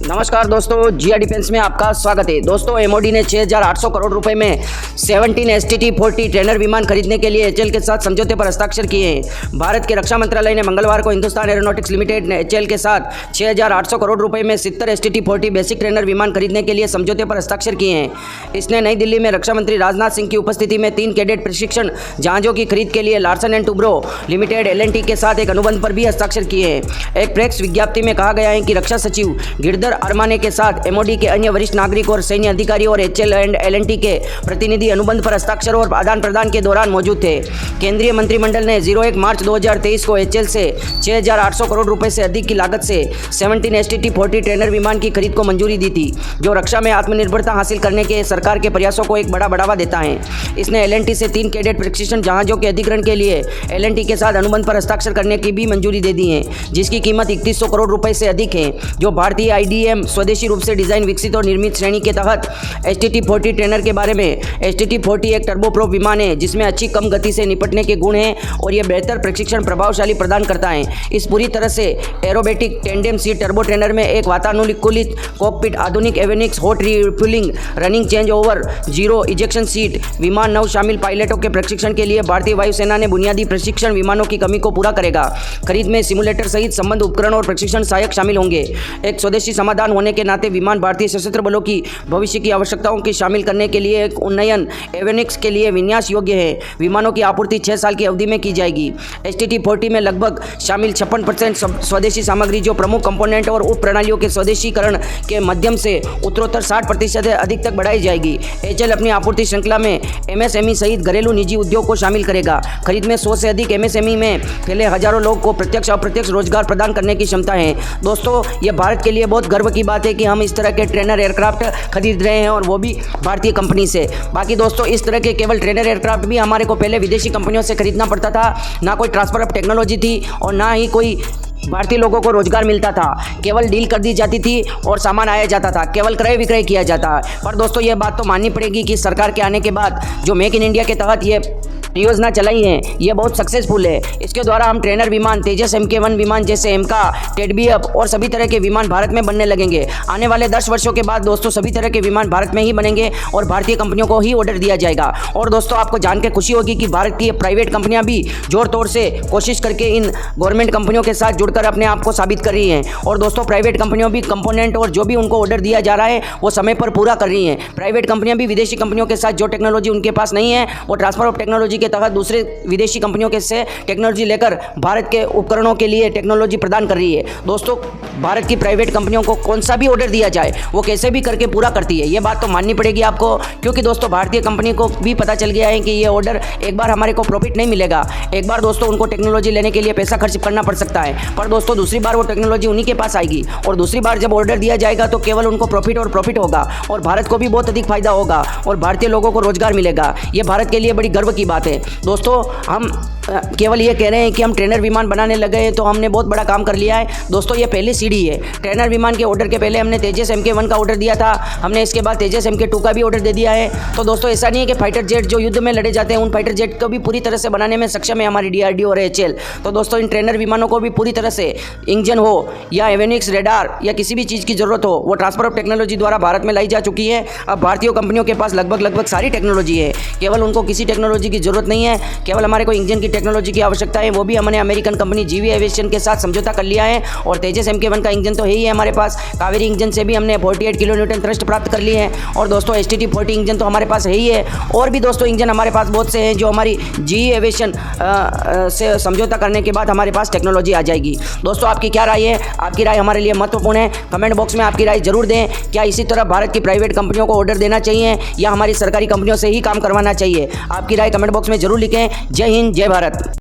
नमस्कार दोस्तों, जिया डिफेंस में आपका स्वागत है। दोस्तों, एमओडी ने 6,800 करोड़ रुपए में 17 STT-40 ट्रेनर विमान खरीदने के लिए एचएएल के साथ समझौते पर हस्ताक्षर किए हैं। भारत के रक्षा मंत्रालय ने मंगलवार को हिंदुस्तान एरोनॉटिक्स लिमिटेड ने एचएएल के साथ 6,800 करोड़ रुपए में 70 STT-40 बेसिक ट्रेनर विमान खरीदने के लिए समझौते पर हस्ताक्षर किए हैं। इसने नई दिल्ली में रक्षा मंत्री राजनाथ सिंह की उपस्थिति में 3 कैडेट प्रशिक्षण जहाजों की खरीद के लिए Larsen and Toubro limited LNT के साथ एक अनुबंध पर भी हस्ताक्षर किए हैं। एक प्रेस विज्ञप्ति में कहा गया है कि रक्षा सचिव गिरधर अरमाने के साथ एमओडी के अन्य वरिष्ठ नागरिक और सैन्य अधिकारी और एचएएल एंड LNT के प्रतिनिधि अनुबंध पर हस्ताक्षर और आदान प्रदान के दौरान मौजूद थे। केंद्रीय मंत्रिमंडल ने 01 मार्च 2023 को एचएएल से 6,800 करोड़ रुपए से अधिक की लागत से 17 STT-40 ट्रेनर विमान की खरीद को मंजूरी दी थी, जो रक्षा में आत्मनिर्भरता हासिल करने के सरकार के प्रयासों को एक बड़ा बढ़ावा देता है। इसने LNT से 3 कैडेट प्रशिक्षण जहाजों के अधिग्रहण के लिए LNT के साथ अनुबंध पर हस्ताक्षर करने की भी मंजूरी दे दी है, जिसकी कीमत 3100 करोड़ रुपए से अधिक है, जो भारतीय IDM स्वदेशी रूप से डिजाइन विकसित और निर्मित श्रेणी के तहत STT-40 ट्रेनर के बारे में। STT-40 एक टर्बोप्रोप विमान है जिसमें अच्छी कम गति से निपटने के गुण हैं और यह बेहतर प्रशिक्षण प्रभावशाली प्रदान करता है। इस पूरी तरह से aerobatic tandem seat turbo trainer में एक वातानुकूलित कॉकपिट, आधुनिक avionics, hot refuelling, running change over, zero ejection seat विमान नव शामिल पायलटों के प्रशिक्षण के लिए भारतीय वायुसेना ने बुनियादी प्रशिक्षण विमानों की कमी को पूरा करेगा। खरीद में सिमुलेटर सहित संबंध उपकरण और प्रशिक्षण सहायक शामिल होंगे। एक स्वदेशी समाधान होने के नाते विमान भारतीय सशस्त्र बलों की भविष्य की आवश्यकताओं की शामिल करने के लिए एक उन्नयन एवियोनिक्स के लिए विन्यास योग्य है। विमानों की आपूर्ति 6 साल की अवधि में की जाएगी। STT-40 में लगभग शामिल 56% स्वदेशी सामग्री, जो प्रमुख कंपोनेंट और उप प्रणालियों के स्वदेशीकरण के माध्यम से उत्तरोत्तर 60% अधिक तक बढ़ाई जाएगी। एचएएल अपनी आपूर्ति श्रृंखला में MSME सहित घरेलू निजी उद्योग को शामिल करेगा। खरीद में 100 से अधिक MSME में फैले हजारों लोग को प्रत्यक्ष अप्रत्यक्ष रोजगार प्रदान करने की क्षमता है। दोस्तों, ये भारत के लिए बहुत गर्व की बात है कि हम इस तरह के ट्रेनर एयरक्राफ्ट खरीद रहे हैं, और वो भी भारतीय कंपनी से। बाकी दोस्तों, इस तरह के केवल ट्रेनर एयरक्राफ्ट भी हमारे को पहले विदेशी कंपनियों से खरीदना पड़ता था। ना कोई ट्रांसफर ऑफ टेक्नोलॉजी थी और ना ही कोई भारतीय लोगों को रोजगार मिलता था। केवल डील कर दी जाती थी और सामान आया जाता था, केवल क्रय विक्रय किया जाता है। पर दोस्तों, ये बात तो माननी पड़ेगी कि सरकार के आने के बाद जो मेक इन इंडिया के तहत ये योजना चलाई है, ये बहुत सक्सेसफुल है। इसके द्वारा हम ट्रेनर विमान, तेजस MK-1 विमान जैसे एमका, टेडबीएफ और सभी तरह के विमान भारत में बनने लगेंगे। आने वाले 10 वर्षों के बाद दोस्तों सभी तरह के विमान भारत में ही बनेंगे और भारतीय कंपनियों को ही ऑर्डर दिया जाएगा। और दोस्तों, आपको जान के खुशी होगी कि भारत की प्राइवेट कंपनियां भी जोर तोड़ से कोशिश करके इन गवर्नमेंट कंपनियों के साथ जुड़कर अपने आप को साबित कर रही हैं। और दोस्तों, प्राइवेट कंपनियों भी कंपोनेंट और जो भी उनको ऑर्डर दिया जा रहा है वो समय पर पूरा कर रही हैं। प्राइवेट कंपनियां भी विदेशी कंपनियों के साथ जो टेक्नोलॉजी उनके पास नहीं है, वो ट्रांसफर ऑफ टेक्नोलॉजी के तहत दूसरे विदेशी कंपनियों के से टेक्नोलॉजी लेकर भारत के उपकरणों के लिए टेक्नोलॉजी प्रदान कर रही है। दोस्तों, भारत की प्राइवेट कंपनियों को कौन सा भी ऑर्डर दिया जाए वो कैसे भी करके पूरा करती है। ये बात तो माननी पड़ेगी आपको, क्योंकि दोस्तों भारतीय कंपनी को भी पता चल गया है कि ये ऑर्डर एक बार हमारे को प्रॉफिट नहीं मिलेगा। एक बार दोस्तों उनको टेक्नोलॉजी लेने के लिए पैसा खर्च करना पड़ सकता है, पर दोस्तों दूसरी बार वो टेक्नोलॉजी उन्हीं के पास आएगी और दूसरी बार जब ऑर्डर दिया जाएगा तो केवल उनको प्रॉफिट और प्रॉफिट होगा और भारत को भी बहुत अधिक फायदा होगा और भारतीय लोगों को रोजगार मिलेगा। ये भारत के लिए बड़ी गर्व की बात है। दोस्तों, हम केवल ये कह रहे हैं कि हम ट्रेनर विमान बनाने लगे हैं तो हमने बहुत बड़ा काम कर लिया है। दोस्तों, ये पहली सीढ़ी है। ट्रेनर विमान के ऑर्डर के पहले हमने तेजस MK-1 का ऑर्डर दिया था, हमने इसके बाद तेजस MK-2 का भी ऑर्डर दे दिया है। तो दोस्तों, ऐसा नहीं है कि फाइटर जेट जो युद्ध में लड़े जाते हैं उन फाइटर जेट को भी पूरी तरह से बनाने में सक्षम है हमारी DRDO और HAL। तो दोस्तों, इन ट्रेनर विमानों को भी पूरी तरह से इंजन हो या एवियोनिक्स, रेडार या किसी भी चीज़ की जरूरत हो, वो ट्रांसफर ऑफ टेक्नोलॉजी द्वारा भारत में लाई जा चुकी है। अब भारतीय कंपनियों के पास लगभग सारी टेक्नोलॉजी है, केवल उनको किसी टेक्नोलॉजी की जरूरत नहीं है, केवल हमारे को इंजन की टेक्नोलॉजी की आवश्यकता है। वो भी हमने अमेरिकन कंपनी GV एविएशन के साथ समझौता कर लिया है। और तेजस MK-1 का इंजन तो है ही है हमारे पास। कावेरी इंजन से भी हमने 48 किलोन्यूटन थ्रस्ट प्राप्त कर लिए हैं। और दोस्तों, STT-40 इंजन तो हमारे पास है ही है। और भी दोस्तों इंजन हमारे पास बहुत से हैं जो हमारी GE एविएशन से समझौता करने के बाद हमारे पास टेक्नोलॉजी आ जाएगी। दोस्तों, आपकी क्या राय है? आपकी राय हमारे लिए महत्वपूर्ण है। कमेंट बॉक्स में आपकी राय जरूर दें। क्या इसी तरह भारत की प्राइवेट कंपनियों को ऑर्डर देना चाहिए या हमारी सरकारी कंपनियों से ही काम करवाना चाहिए? आपकी राय कमेंट बॉक्स में जरूर लिखें। जय हिंद, जय भारत।